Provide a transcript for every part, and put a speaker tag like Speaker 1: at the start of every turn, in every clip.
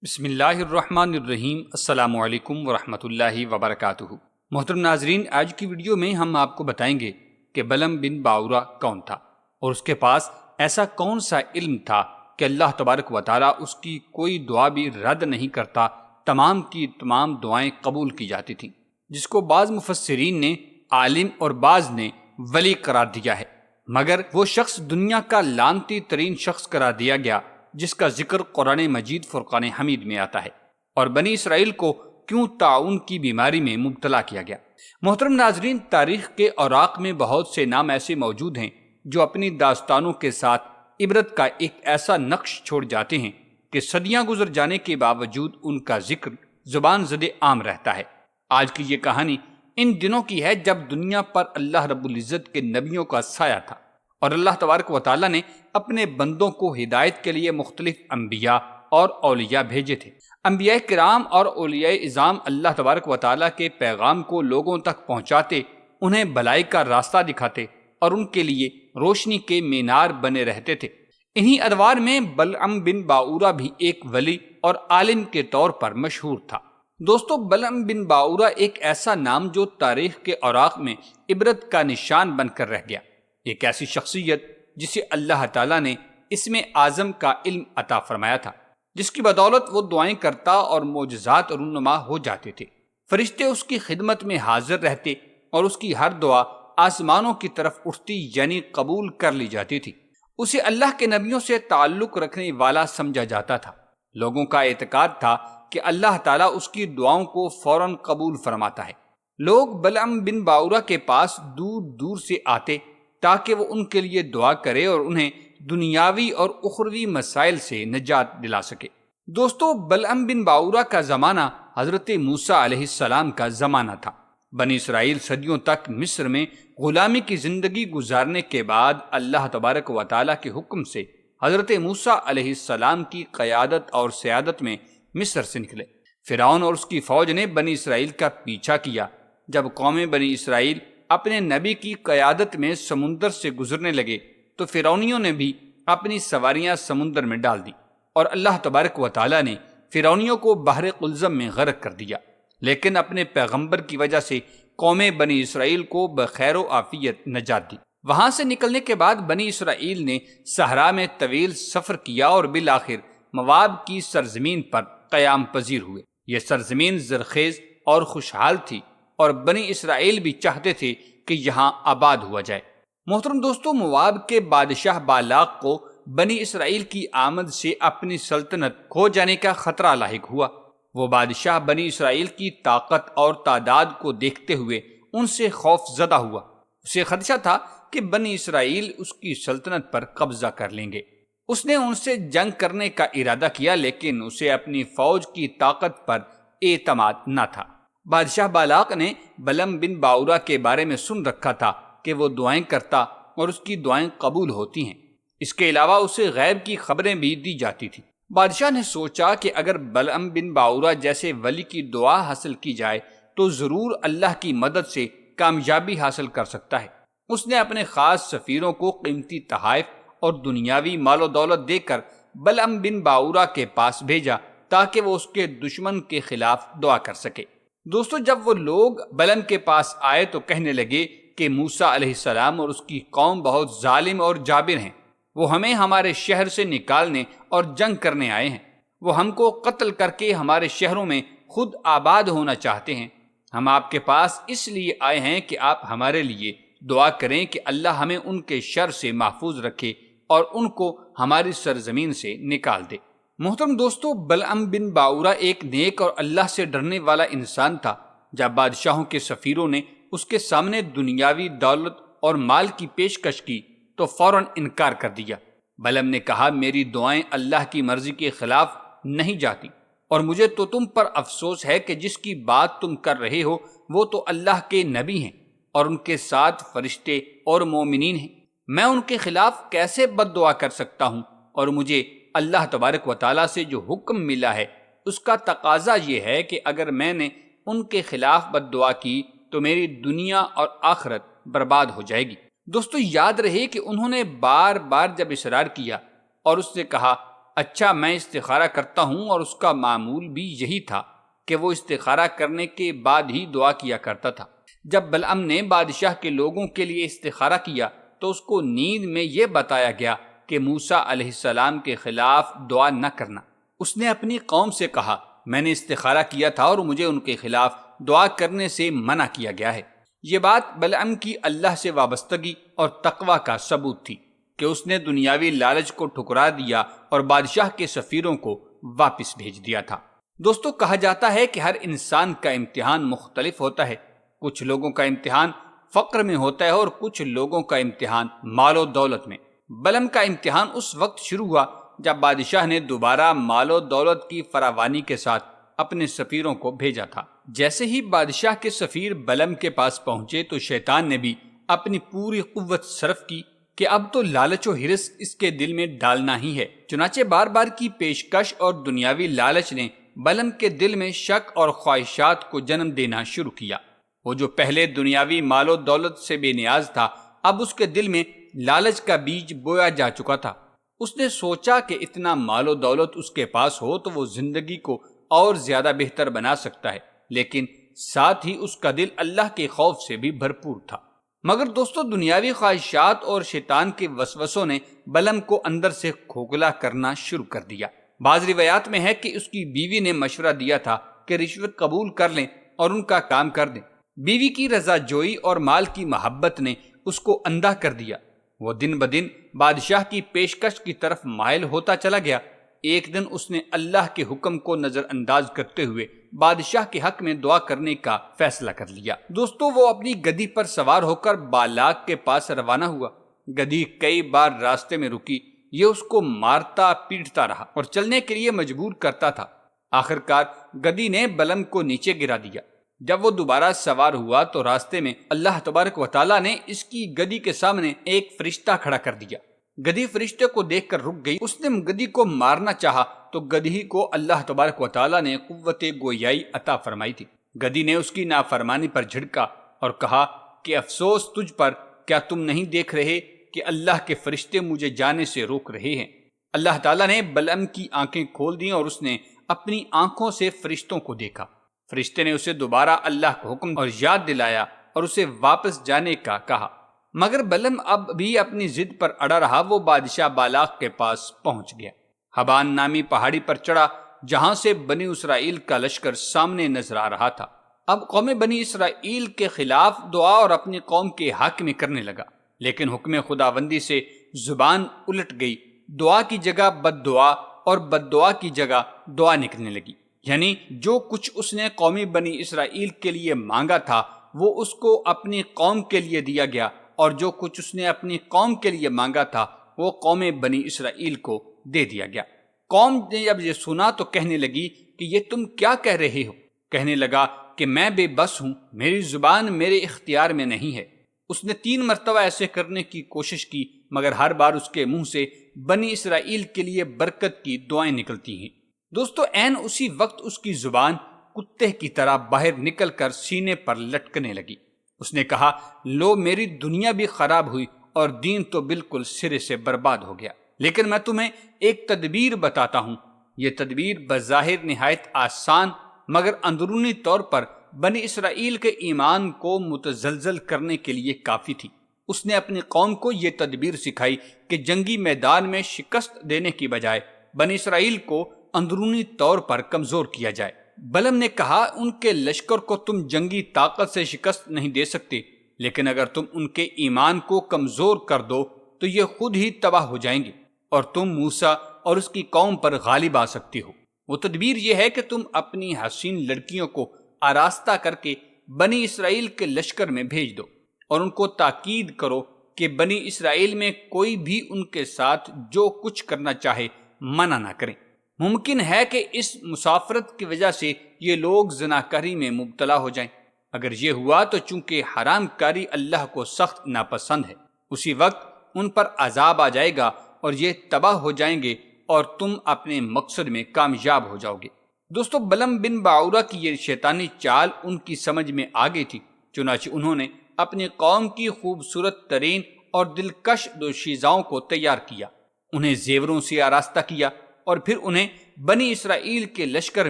Speaker 1: بسم اللہ الرحمن الرحیم۔ السلام علیکم ورحمۃ اللہ وبرکاتہ۔ محترم ناظرین، آج کی ویڈیو میں ہم آپ کو بتائیں گے کہ بلعم بن باورہ کون تھا اور اس کے پاس ایسا کون سا علم تھا کہ اللہ تبارک و تعالیٰ اس کی کوئی دعا بھی رد نہیں کرتا، تمام کی تمام دعائیں قبول کی جاتی تھیں، جس کو بعض مفسرین نے عالم اور بعض نے ولی قرار دیا ہے، مگر وہ شخص دنیا کا لعنتی ترین شخص قرار دیا گیا جس کا ذکر قرآن مجید فرقان حمید میں آتا ہے، اور بنی اسرائیل کو کیوں طاعون کی بیماری میں مبتلا کیا گیا۔ محترم ناظرین، تاریخ کے اوراق میں بہت سے نام ایسے موجود ہیں جو اپنی داستانوں کے ساتھ عبرت کا ایک ایسا نقش چھوڑ جاتے ہیں کہ صدیاں گزر جانے کے باوجود ان کا ذکر زبان زد عام رہتا ہے۔ آج کی یہ کہانی ان دنوں کی ہے جب دنیا پر اللہ رب العزت کے نبیوں کا سایہ تھا اور اللہ تبارک و تعالیٰ نے اپنے بندوں کو ہدایت کے لیے مختلف انبیاء اور اولیاء بھیجے تھے۔ انبیاء کرام اور اولیاء اعظام اللہ تبارک و تعالیٰ کے پیغام کو لوگوں تک پہنچاتے، انہیں بھلائی کا راستہ دکھاتے اور ان کے لیے روشنی کے مینار بنے رہتے تھے۔ انہی ادوار میں بلعم بن باورہ بھی ایک ولی اور عالم کے طور پر مشہور تھا۔ دوستو، بلعم بن باورہ ایک ایسا نام جو تاریخ کے اوراق میں عبرت کا نشان بن کر رہ گیا، ایک ایسی شخصیت جسے اللہ تعالیٰ نے اسم اعظم کا علم عطا فرمایا تھا، جس کی بدولت وہ دعائیں کرتا اور معجزات رونما ہو جاتے تھے۔ فرشتے اس کی خدمت میں حاضر رہتے اور اس کی ہر دعا آسمانوں کی طرف اٹھتی یعنی قبول کر لی جاتی تھی۔ اسے اللہ کے نبیوں سے تعلق رکھنے والا سمجھا جاتا تھا۔ لوگوں کا اعتقاد تھا کہ اللہ تعالیٰ اس کی دعاؤں کو فوراً قبول فرماتا ہے۔ لوگ بلعم بن باورہ کے پاس دور دور سے آتے تاکہ وہ ان کے لیے دعا کرے اور انہیں دنیاوی اور اخروی مسائل سے نجات دلا سکے۔ دوستو، بلعم بن باورہ کا زمانہ حضرت موسیٰ علیہ السلام کا زمانہ تھا۔ بنی اسرائیل صدیوں تک مصر میں غلامی کی زندگی گزارنے کے بعد اللہ تبارک و تعالیٰ کے حکم سے حضرت موسیٰ علیہ السلام کی قیادت اور سیادت میں مصر سے نکلے۔ فرعون اور اس کی فوج نے بنی اسرائیل کا پیچھا کیا۔ جب قوم بنی اسرائیل اپنے نبی کی قیادت میں سمندر سے گزرنے لگے تو فرعونیوں نے بھی اپنی سواریاں سمندر میں ڈال دی اور اللہ تبارک و تعالیٰ نے فرعونیوں کو بحر قلزم میں غرق کر دیا، لیکن اپنے پیغمبر کی وجہ سے قوم بنی اسرائیل کو بخیر و عافیت نجات دی۔ وہاں سے نکلنے کے بعد بنی اسرائیل نے صحرا میں طویل سفر کیا اور بالآخر مواب کی سرزمین پر قیام پذیر ہوئے۔ یہ سرزمین زرخیز اور خوشحال تھی اور بنی اسرائیل بھی چاہتے تھے کہ یہاں آباد ہوا جائے۔ محترم دوستو، مواب کے بادشاہ بالاق کو بنی اسرائیل کی آمد سے اپنی سلطنت کھو جانے کا خطرہ لاحق ہوا۔ وہ بادشاہ بنی اسرائیل کی طاقت اور تعداد کو دیکھتے ہوئے ان سے خوف زدہ ہوا۔ اسے خدشہ تھا کہ بنی اسرائیل اس کی سلطنت پر قبضہ کر لیں گے۔ اس نے ان سے جنگ کرنے کا ارادہ کیا، لیکن اسے اپنی فوج کی طاقت پر اعتماد نہ تھا۔ بادشاہ بالاق نے بلعم بن باورہ کے بارے میں سن رکھا تھا کہ وہ دعائیں کرتا اور اس کی دعائیں قبول ہوتی ہیں۔ اس کے علاوہ اسے غیب کی خبریں بھی دی جاتی تھی۔ بادشاہ نے سوچا کہ اگر بلعم بن باورہ جیسے ولی کی دعا حاصل کی جائے تو ضرور اللہ کی مدد سے کامیابی حاصل کر سکتا ہے۔ اس نے اپنے خاص سفیروں کو قیمتی تحائف اور دنیاوی مال و دولت دے کر بلعم بن باورہ کے پاس بھیجا تاکہ وہ اس کے دشمن کے خلاف دعا کر سکے۔ دوستو، جب وہ لوگ بلعم کے پاس آئے تو کہنے لگے کہ موسیٰ علیہ السلام اور اس کی قوم بہت ظالم اور جابر ہیں۔ وہ ہمیں ہمارے شہر سے نکالنے اور جنگ کرنے آئے ہیں۔ وہ ہم کو قتل کر کے ہمارے شہروں میں خود آباد ہونا چاہتے ہیں۔ ہم آپ کے پاس اس لیے آئے ہیں کہ آپ ہمارے لیے دعا کریں کہ اللہ ہمیں ان کے شر سے محفوظ رکھے اور ان کو ہماری سرزمین سے نکال دے۔ محترم دوستو، بلعم بن باورہ ایک نیک اور اللہ سے ڈرنے والا انسان تھا۔ جب بادشاہوں کے سفیروں نے اس کے سامنے دنیاوی دولت اور مال کی پیشکش کی تو فوراً انکار کر دیا۔ بلعم نے کہا، میری دعائیں اللہ کی مرضی کے خلاف نہیں جاتی اور مجھے تو تم پر افسوس ہے کہ جس کی بات تم کر رہے ہو وہ تو اللہ کے نبی ہیں اور ان کے ساتھ فرشتے اور مومنین ہیں۔ میں ان کے خلاف کیسے بد دعا کر سکتا ہوں؟ اور مجھے اللہ تبارک و تعالیٰ سے جو حکم ملا ہے اس کا تقاضا یہ ہے کہ اگر میں نے ان کے خلاف بد دعا کی تو میری دنیا اور آخرت برباد ہو جائے گی۔ دوستو، یاد رہے کہ انہوں نے بار بار جب اصرار کیا اور اس سے کہا اچھا میں استخارہ کرتا ہوں، اور اس کا معمول بھی یہی تھا کہ وہ استخارہ کرنے کے بعد ہی دعا کیا کرتا تھا۔ جب بلعم نے بادشاہ کے لوگوں کے لیے استخارہ کیا تو اس کو نیند میں یہ بتایا گیا کہ موسیٰ علیہ السلام کے خلاف دعا نہ کرنا۔ اس نے اپنی قوم سے کہا، میں نے استخارہ کیا تھا اور مجھے ان کے خلاف دعا کرنے سے منع کیا گیا ہے۔ یہ بات بلعم کی اللہ سے وابستگی اور تقوی کا ثبوت تھی کہ اس نے دنیاوی لالچ کو ٹھکرا دیا اور بادشاہ کے سفیروں کو واپس بھیج دیا تھا۔ دوستو، کہا جاتا ہے کہ ہر انسان کا امتحان مختلف ہوتا ہے۔ کچھ لوگوں کا امتحان فقر میں ہوتا ہے اور کچھ لوگوں کا امتحان مال و دولت میں۔ بلعم کا امتحان اس وقت شروع ہوا جب بادشاہ نے دوبارہ مال و دولت کی فراوانی کے ساتھ اپنے سفیروں کو بھیجا تھا۔ جیسے ہی بادشاہ کے سفیر بلعم کے پاس پہنچے تو شیطان نے بھی اپنی پوری قوت صرف کی کہ اب تو لالچ و ہرس اس کے دل میں ڈالنا ہی ہے۔ چنانچہ بار بار کی پیشکش اور دنیاوی لالچ نے بلعم کے دل میں شک اور خواہشات کو جنم دینا شروع کیا۔ وہ جو پہلے دنیاوی مال و دولت سے بے نیاز تھا، اب اس کے دل میں لالچ کا بیج بویا جا چکا تھا۔ اس نے سوچا کہ اتنا مال و دولت اس کے پاس ہو تو وہ زندگی کو اور زیادہ بہتر بنا سکتا ہے، لیکن ساتھ ہی اس کا دل اللہ کے خوف سے بھی بھرپور تھا۔ مگر دوستو، دنیاوی خواہشات اور شیطان کے وسوسوں نے بلعم کو اندر سے کھوکھلا کرنا شروع کر دیا۔ بعض روایات میں ہے کہ اس کی بیوی نے مشورہ دیا تھا کہ رشوت قبول کر لیں اور ان کا کام کر دیں۔ بیوی کی رضا جوئی اور مال کی محبت نے اس کو اندھا کر دیا۔ وہ دن بدن بادشاہ کی پیشکش کی طرف مائل ہوتا چلا گیا۔ ایک دن اس نے اللہ کے حکم کو نظر انداز کرتے ہوئے بادشاہ کے حق میں دعا کرنے کا فیصلہ کر لیا۔ دوستو، وہ اپنی گدی پر سوار ہو کر بالاک کے پاس روانہ ہوا۔ گدی کئی بار راستے میں رکی، یہ اس کو مارتا پیٹتا رہا اور چلنے کے لیے مجبور کرتا تھا۔ آخر کار گدی نے بلعم کو نیچے گرا دیا۔ جب وہ دوبارہ سوار ہوا تو راستے میں اللہ تبارک و تعالیٰ نے اس کی گدی کے سامنے ایک فرشتہ کھڑا کر دیا۔ گدی فرشتے کو دیکھ کر رک گئی۔ اس نے گدی کو مارنا چاہا تو گدھی کو اللہ تبارک و تعالیٰ نے قوت گویائی عطا فرمائی تھی۔ گدی نے اس کی نافرمانی پر جھڑکا اور کہا کہ افسوس تجھ پر، کیا تم نہیں دیکھ رہے کہ اللہ کے فرشتے مجھے جانے سے روک رہے ہیں؟ اللہ تعالیٰ نے بلعم کی آنکھیں کھول دیں اور اس نے اپنی آنکھوں سے فرشتوں کو دیکھا۔ فرشتے نے اسے دوبارہ اللہ کا حکم اور یاد دلایا اور اسے واپس جانے کا کہا، مگر بلعم اب بھی اپنی ضد پر اڑا رہا۔ وہ بادشاہ بالاک کے پاس پہنچ گیا۔ حبان نامی پہاڑی پر چڑھا جہاں سے بنی اسرائیل کا لشکر سامنے نظر آ رہا تھا۔ اب قوم بنی اسرائیل کے خلاف دعا اور اپنی قوم کے حق میں کرنے لگا، لیکن حکم خداوندی سے زبان الٹ گئی۔ دعا کی جگہ بد دعا اور بد دعا کی جگہ دعا نکلنے لگی، یعنی جو کچھ اس نے قومی بنی اسرائیل کے لیے مانگا تھا وہ اس کو اپنی قوم کے لیے دیا گیا، اور جو کچھ اس نے اپنی قوم کے لیے مانگا تھا وہ قوم بنی اسرائیل کو دے دیا گیا۔ قوم نے جب یہ سنا تو کہنے لگی کہ یہ تم کیا کہہ رہے ہو؟ کہنے لگا کہ میں بے بس ہوں، میری زبان میرے اختیار میں نہیں ہے۔ اس نے 3 مرتبہ ایسے کرنے کی کوشش کی، مگر ہر بار اس کے منہ سے بنی اسرائیل کے لیے برکت کی دعائیں نکلتی ہیں۔ دوستو، عین اسی وقت اس کی زبان کتے کی طرح باہر نکل کر سینے پر لٹکنے لگی۔ اس نے کہا، لو میری دنیا بھی خراب ہوئی اور دین تو بالکل سرے سے برباد ہو گیا۔ لیکن میں تمہیں ایک تدبیر بتاتا ہوں۔ یہ تدبیر بظاہر نہایت آسان مگر اندرونی طور پر بنی اسرائیل کے ایمان کو متزلزل کرنے کے لیے کافی تھی۔ اس نے اپنی قوم کو یہ تدبیر سکھائی کہ جنگی میدان میں شکست دینے کی بجائے بنی اسرائیل کو اندرونی طور پر کمزور کیا جائے۔ بلعم نے کہا، ان کے لشکر کو تم جنگی طاقت سے شکست نہیں دے سکتے، لیکن اگر تم ان کے ایمان کو کمزور کر دو تو یہ خود ہی تباہ ہو جائیں گے اور تم موسیٰ اور اس کی قوم پر غالب آ سکتے ہو۔ وہ تدبیر یہ ہے کہ تم اپنی حسین لڑکیوں کو آراستہ کر کے بنی اسرائیل کے لشکر میں بھیج دو اور ان کو تاکید کرو کہ بنی اسرائیل میں کوئی بھی ان کے ساتھ جو کچھ کرنا چاہے منع نہ کریں۔ ممکن ہے کہ اس مسافرت کی وجہ سے یہ لوگ زناکاری میں مبتلا ہو جائیں۔ اگر یہ ہوا تو چونکہ حرام کاری اللہ کو سخت ناپسند ہے، اسی وقت ان پر عذاب آ جائے گا اور یہ تباہ ہو جائیں گے اور تم اپنے مقصد میں کامیاب ہو جاؤ گے۔ دوستو، بلعم بن باعورہ کی یہ شیطانی چال ان کی سمجھ میں آ گئی تھی، چنانچہ انہوں نے اپنی قوم کی خوبصورت ترین اور دلکش دوشیزاؤں کو تیار کیا، انہیں زیوروں سے آراستہ کیا اور پھر انہیں بنی اسرائیل کے لشکر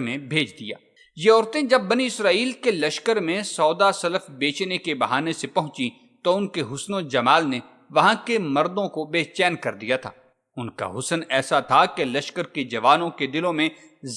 Speaker 1: میں بھیج دیا۔ یہ عورتیں جب بنی اسرائیل کے لشکر میں سودا سلف بیچنے کے بہانے سے پہنچی تو ان کے حسن و جمال نے وہاں کے مردوں کو بے چین کر دیا تھا۔ ان کا حسن ایسا تھا کہ لشکر کے جوانوں کے دلوں میں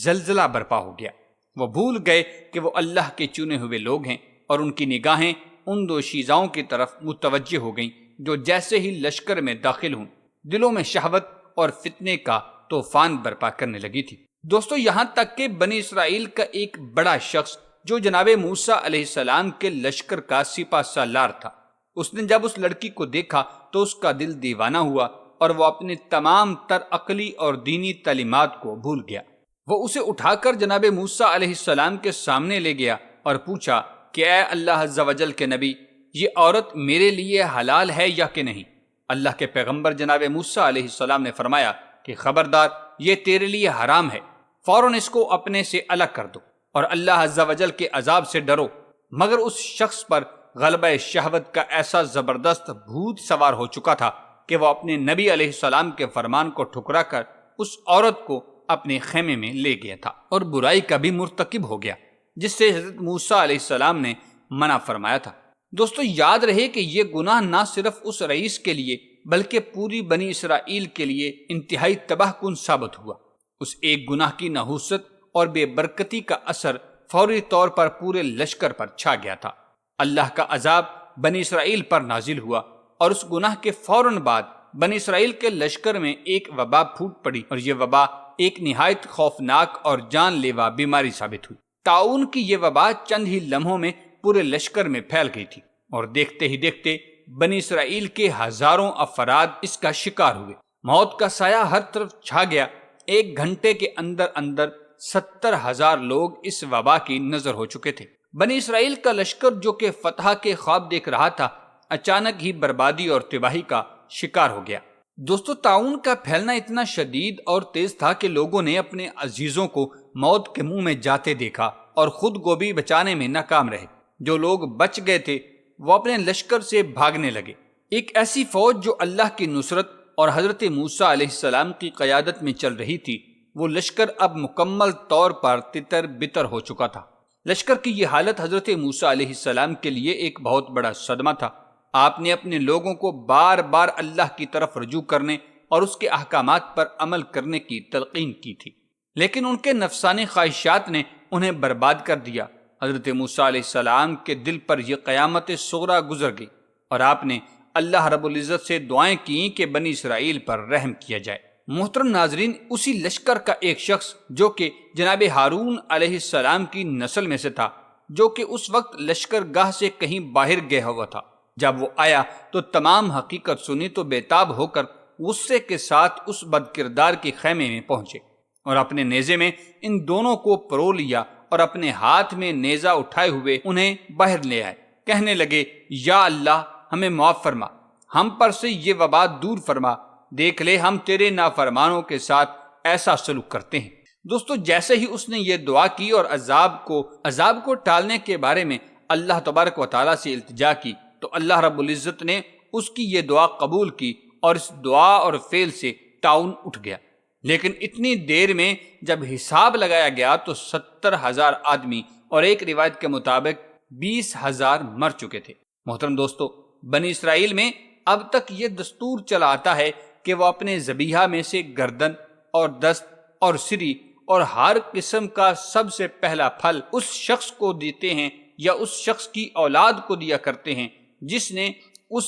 Speaker 1: زلزلہ برپا ہو گیا۔ وہ بھول گئے کہ وہ اللہ کے چنے ہوئے لوگ ہیں، اور ان کی نگاہیں ان دو شیزاؤں کی طرف متوجہ ہو گئیں جو جیسے ہی لشکر میں داخل ہوں دلوں میں شہوت اور فتنے کا طوفان برپا کرنے لگی تھی۔ دوستو، یہاں تک کہ بنی اسرائیل کا ایک بڑا شخص جو جناب موسیٰ علیہ السلام کے لشکر کا سپہ سالار تھا، اس نے جب اس لڑکی کو دیکھا تو اس کا دل دیوانہ ہوا اور وہ اپنے تمام تر عقلی اور دینی تعلیمات کو بھول گیا۔ وہ اسے اٹھا کر جناب موسیٰ علیہ السلام کے سامنے لے گیا اور پوچھا کہ اے اللہ عز و جل کے نبی، یہ عورت میرے لیے حلال ہے یا کہ نہیں؟ اللہ کے پیغمبر جناب موسیٰ علیہ السلام نے فرمایا کہ خبردار، یہ تیرے لیے حرام ہے، فوراً اس کو اپنے سے الگ کر دو اور اللہ عز و جل کے عذاب سے ڈرو۔ مگر اس شخص پر غلبہ شہوت کا ایسا زبردست بھوت سوار ہو چکا تھا کہ وہ اپنے نبی علیہ السلام کے فرمان کو ٹھکرا کر اس عورت کو اپنے خیمے میں لے گیا تھا اور برائی کا بھی مرتکب ہو گیا، جس سے حضرت موسیٰ علیہ السلام نے منع فرمایا تھا۔ دوستو، یاد رہے کہ یہ گناہ نہ صرف اس رئیس کے لیے بلکہ پوری بنی اسرائیل کے لیے انتہائی تباہ کن ثابت ہوا۔ اس ایک گناہ کی نحوست اور بے برکتی کا اثر فوری طور پر پورے لشکر پر چھا گیا تھا۔ اللہ کا عذاب بنی اسرائیل پر نازل ہوا اور اس گناہ کے فوراً بعد بنی اسرائیل کے لشکر میں ایک وبا پھوٹ پڑی، اور یہ وبا ایک نہایت خوفناک اور جان لیوا بیماری ثابت ہوئی۔ طاعون کی یہ وبا چند ہی لمحوں میں پورے لشکر میں پھیل گئی تھی، اور دیکھتے ہی دیکھتے بنی اسرائیل کے ہزاروں افراد اس کا شکار ہوئے۔ موت کا سایہ ہر طرف چھا گیا۔ ایک گھنٹے کے اندر اندر 70,000 لوگ اس وبا کی نظر ہو چکے تھے۔ بنی اسرائیل کا لشکر جو کہ فتح کے خواب دیکھ رہا تھا، اچانک ہی بربادی اور تباہی کا شکار ہو گیا۔ دوستو، طاعون کا پھیلنا اتنا شدید اور تیز تھا کہ لوگوں نے اپنے عزیزوں کو موت کے منہ میں جاتے دیکھا اور خود کو بھی بچانے میں ناکام رہے۔ جو لوگ بچ گئے تھے وہ اپنے لشکر سے بھاگنے لگے۔ ایک ایسی فوج جو اللہ کی نصرت اور حضرت موسیٰ علیہ السلام کی قیادت میں چل رہی تھی، وہ لشکر اب مکمل طور پر تتر بتر ہو چکا تھا۔ لشکر کی یہ حالت حضرت موسیٰ علیہ السلام کے لیے ایک بہت بڑا صدمہ تھا۔ آپ نے اپنے لوگوں کو بار بار اللہ کی طرف رجوع کرنے اور اس کے احکامات پر عمل کرنے کی تلقین کی تھی، لیکن ان کے نفسانی خواہشات نے انہیں برباد کر دیا۔ حضرت موسیٰ علیہ السلام کے دل پر یہ قیامت صغریٰ گزر گئی، اور آپ نے اللہ رب العزت سے دعائیں کیں کہ بنی اسرائیل پر رحم کیا جائے۔ محترم ناظرین، اسی لشکر کا ایک شخص جو کہ جناب ہارون علیہ السلام کی نسل میں سے تھا، جو کہ اس وقت لشکر گاہ سے کہیں باہر گیا ہوا تھا، جب وہ آیا تو تمام حقیقت سنی تو بےتاب ہو کر غصے کے ساتھ اس بد کردار کے خیمے میں پہنچے اور اپنے نیزے میں ان دونوں کو پرو لیا اور اپنے ہاتھ میں نیزہ اٹھائے ہوئے انہیں باہر لے آئے۔ کہنے لگے، یا اللہ، ہمیں معاف فرما، ہم پر سے یہ وبا دور فرما، دیکھ لے ہم تیرے نافرمانوں کے ساتھ ایسا سلوک کرتے ہیں۔ دوستو، جیسے ہی اس نے یہ دعا کی اور عذاب کو ٹالنے کے بارے میں اللہ تبارک و تعالیٰ سے التجا کی، تو اللہ رب العزت نے اس کی یہ دعا قبول کی اور اس دعا اور فعل سے طاعون اٹھ گیا۔ لیکن اتنی دیر میں جب حساب لگایا گیا تو 70,000 آدمی اور ایک روایت کے مطابق 20,000 مر چکے تھے۔ محترم دوستو، بنی اسرائیل میں اب تک یہ دستور چلا آتا ہے کہ وہ اپنے ذبیحہ میں سے گردن اور دست اور سری اور ہر قسم کا سب سے پہلا پھل اس شخص کو دیتے ہیں یا اس شخص کی اولاد کو دیا کرتے ہیں جس نے اس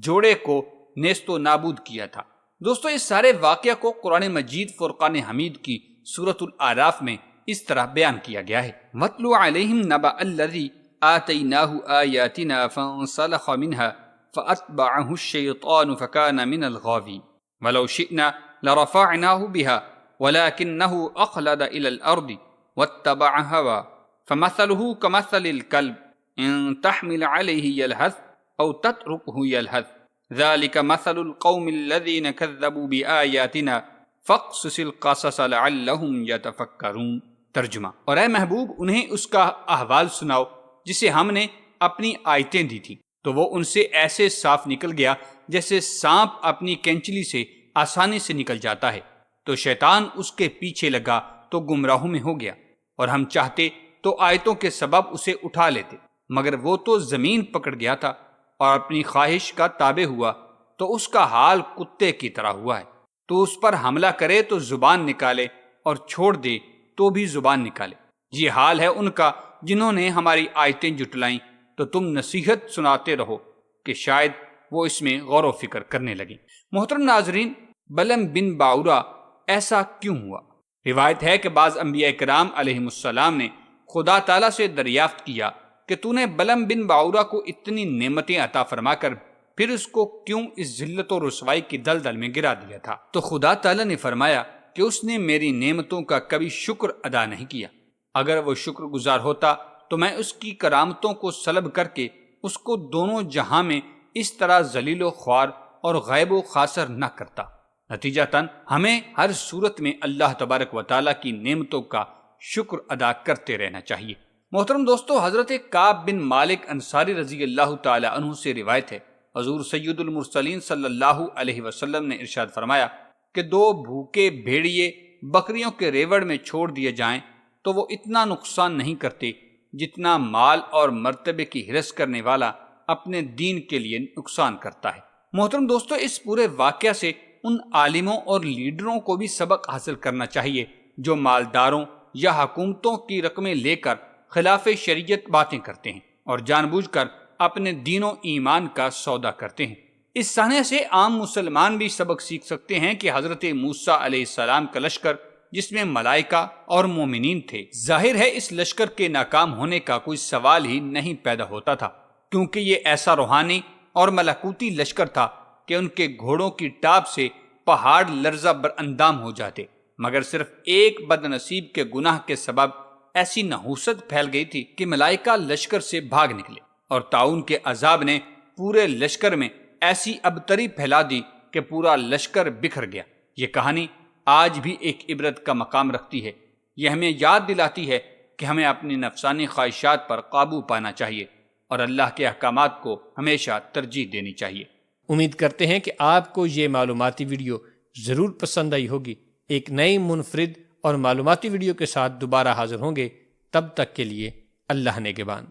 Speaker 1: جوڑے کو نیست و نابود کیا تھا۔ دوستو، اس سارے واقعہ کو قرآن مجید فرقان حمید کی سورۃ الاعراف میں اس طرح بیان کیا گیا ہے۔ وَاتْلُ عَلَيْهِمْ نَبَأَ الَّذِي آتَيْنَاهُ آيَاتِنَا فَانسَلَخَ مِنْهَا فَأَتْبَعَهُ الشَّيْطَانُ فَكَانَ مِنَ الْغَاوِينَ وَلَوْ شِئْنَا لَرَفَعْنَاهُ بِهَا وَلَكِنَّهُ أَخْلَدَ إِلَى الْأَرْضِ وَاتَّبَعَ هَوَاهُ فَمَثَلُهُ كَمَثَلِ الْكَلْبِ إِن تَحْمِلْ عَلَيْهِ يَلْهَثْ أَوْ تَتْرُكْهُ يَلْهَث ذَلِكَ مَثَلُ الْقَوْمِ الَّذِينَ كَذَّبُوا بِآيَاتِنَا فَاقْصُصِ الْقَصَصَ لَعَلَّهُمْ يَتَفَكَّرُونَ۔ ترجمہ: اور اے محبوب، انہیں اس کا احوال سناؤ جسے ہم نے اپنی آیتیں دی تھی، تو وہ ان سے ایسے صاف نکل گیا جیسے سانپ اپنی کینچلی سے آسانی سے نکل جاتا ہے۔ تو شیطان اس کے پیچھے لگا تو گمراہوں میں ہو گیا، اور ہم چاہتے تو آیتوں کے سبب اسے اٹھا لیتے، مگر وہ تو زمین پکڑ گیا تھا اور اپنی خواہش کا تابع ہوا، تو اس کا حال کتے کی طرح ہوا ہے۔ تو اس پر حملہ کرے تو زبان نکالے، اور چھوڑ دے تو بھی زبان نکالے۔ یہ حال ہے ان کا جنہوں نے ہماری آیتیں جھٹلائیں، تو تم نصیحت سناتے رہو کہ شاید وہ اس میں غور و فکر کرنے لگیں۔ محترم ناظرین، بلم بن باورا ایسا کیوں ہوا؟ روایت ہے کہ بعض انبیاء کرام علیہم السلام نے خدا تعالیٰ سے دریافت کیا کہ تو نے بلم بن باورا کو اتنی نعمتیں عطا فرما کر پھر اس کو کیوں اس ذلت و رسوائی کی دلدل میں گرا دیا تھا؟ تو خدا تعالیٰ نے فرمایا کہ اس نے میری نعمتوں کا کبھی شکر ادا نہیں کیا۔ اگر وہ شکر گزار ہوتا تو میں اس کی کرامتوں کو سلب کر کے اس کو دونوں جہاں میں اس طرح ذلیل و خوار اور غیب و خاسر نہ کرتا۔ نتیجتاً ہمیں ہر صورت میں اللہ تبارک و تعالیٰ کی نعمتوں کا شکر ادا کرتے رہنا چاہیے۔ محترم دوستو، حضرت کعب بن مالک انصاری رضی اللہ تعالی عنہ سے روایت ہے، حضور سید المرسلین صلی اللہ علیہ وسلم نے ارشاد فرمایا کہ 2 بھوکے بھیڑیے بکریوں کے ریوڑ میں چھوڑ دیے جائیں تو وہ اتنا نقصان نہیں کرتے جتنا مال اور مرتبے کی ہرس کرنے والا اپنے دین کے لیے نقصان کرتا ہے۔ محترم دوستو، اس پورے واقعہ سے ان عالموں اور لیڈروں کو بھی سبق حاصل کرنا چاہیے جو مالداروں یا حکومتوں کی رقمیں لے کر خلاف شریعت باتیں کرتے ہیں اور جان بوجھ کر اپنے دین و ایمان کا سودا کرتے ہیں۔ اس سانحے سے عام مسلمان بھی سبق سیکھ سکتے ہیں کہ حضرت موسیٰ علیہ السلام کا لشکر جس میں ملائکہ اور مومنین تھے، ظاہر ہے اس لشکر کے ناکام ہونے کا کوئی سوال ہی نہیں پیدا ہوتا تھا، کیونکہ یہ ایسا روحانی اور ملکوتی لشکر تھا کہ ان کے گھوڑوں کی ٹاپ سے پہاڑ لرزہ بر اندام ہو جاتے، مگر صرف ایک بد نصیب کے گناہ کے سبب ایسی نحوست پھیل گئی تھی کہ ملائکہ لشکر سے بھاگ نکلے، اور طاعون کے عذاب نے پورے لشکر میں ایسی ابتری پھیلا دی کہ پورا لشکر بکھر گیا۔ یہ کہانی آج بھی ایک عبرت کا مقام رکھتی ہے۔ یہ ہمیں یاد دلاتی ہے کہ ہمیں اپنی نفسانی خواہشات پر قابو پانا چاہیے اور اللہ کے احکامات کو ہمیشہ ترجیح دینی چاہیے۔
Speaker 2: امید کرتے ہیں کہ آپ کو یہ معلوماتی ویڈیو ضرور پسند آئی ہوگی۔ ایک نئی منفرد اور معلوماتی ویڈیو کے ساتھ دوبارہ حاضر ہوں گے، تب تک کے لیے اللہ نگہبان۔